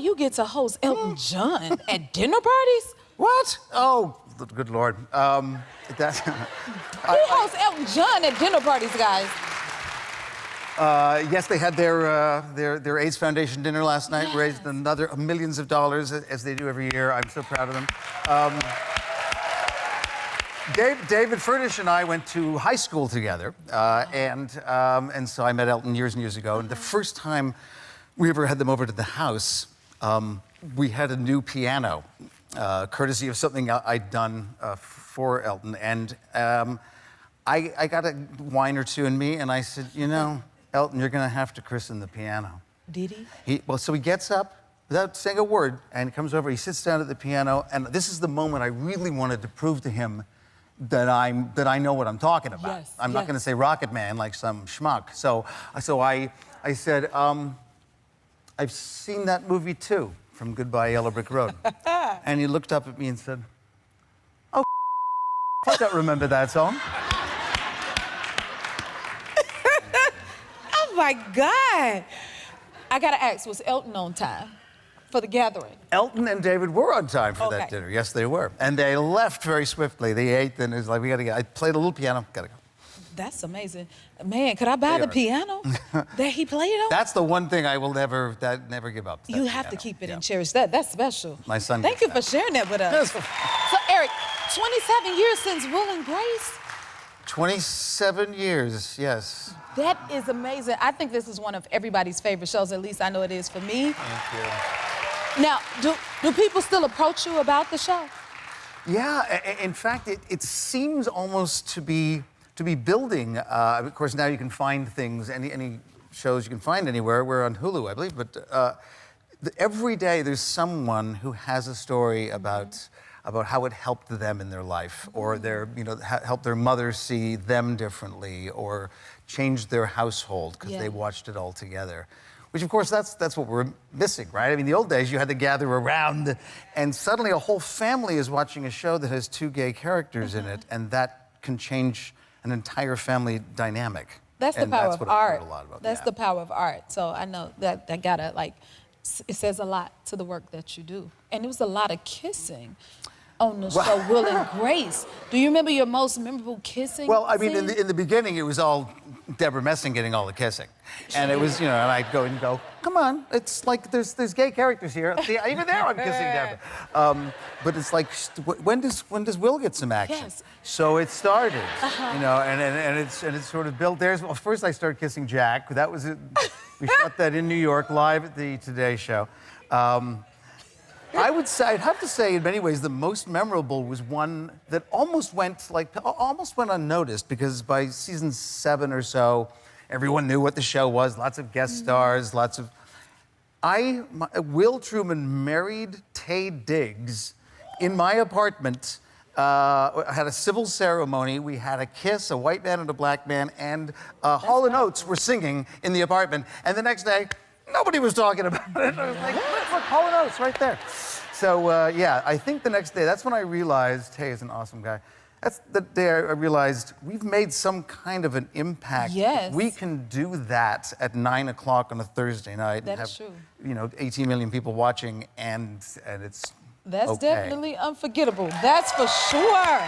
You get to host Elton John at dinner parties? What? Oh, good Lord. That's... Who hosts Elton John at dinner parties, guys? Yes, they had their AIDS Foundation dinner last night, raised another millions of dollars, as they do every year. I'm so proud of them. David Furnish and I went to high school together, and so I met Elton years and years ago. And the first time we ever had them over to the house, we had a new piano, courtesy of something I'd done for Elton. And I got a wine or two in me, and I said, you know, Elton, you're going to have to christen the piano. Did he? So he gets up without saying a word, and he comes over, he sits down at the piano, and this is the moment I really wanted to prove to him that I know what I'm talking about. Yes, I'm not going to say Rocket Man like some schmuck. So I said, I've seen that movie too, from Goodbye Yellow Brick Road. And he looked up at me and said, oh, I don't remember that song. Oh my God. I gotta ask, was Elton on time for the gathering? Elton and David were on time for that dinner. Yes, they were. And they left very swiftly. They ate, and it was like, we gotta go. I played a little piano, gotta go. That's amazing. Man, could I buy the piano that he played on? That's the one thing I will never give up. You have to keep it and cherish that. That's special. My son. Thank you for sharing that with us. So, Eric, 27 years since Will and Grace? 27 years, yes. That is amazing. I think this is one of everybody's favorite shows. At least I know it is for me. Thank you. Now, do people still approach you about the show? Yeah, in fact, it seems almost to be building. Of course, now you can find things, any shows you can find anywhere. We're on Hulu, I believe, but every day there's someone who has a story about how it helped them in their life, or helped their mother see them differently, or changed their household because they watched it all together. Which, of course, that's what we're missing, right? I mean, the old days, you had to gather around, and suddenly a whole family is watching a show that has two gay characters in it, and that can change an entire family dynamic. That's the power of art. That's the the power of art. So I know that gotta, like, it says a lot to the work that you do. And it was a lot of kissing on the show, Will and Grace. Do you remember your most memorable kissing Well, I mean, scene? in the beginning, it was all Deborah Messing getting all the kissing. And it was, and I'd go and go, come on, it's like there's gay characters here. See, even there I'm kissing Deborah. But it's like, when does Will get some action? Yes. So it started, and it's sort of built. Well, first I started kissing Jack. That was it. We shot that in New York, live at the Today Show. I'd have to say, in many ways, the most memorable was one that almost went unnoticed, because by season 7 or so, everyone knew what the show was. Lots of guest stars, lots of. Will Truman married Taye Diggs in my apartment. Had a civil ceremony. We had a kiss, a white man and a black man, and Hall & Oates were singing in the apartment. And the next day, nobody was talking about it. I was like, look, Hall & Oates right there. So, yeah, I think the next day, that's when I realized, Taye is an awesome guy. That's the day I realized we've made some kind of an impact. Yes. We can do that at 9 o'clock on a Thursday night. That's and true. have, 18 million people watching, and it's That's okay. definitely unforgettable. That's for sure.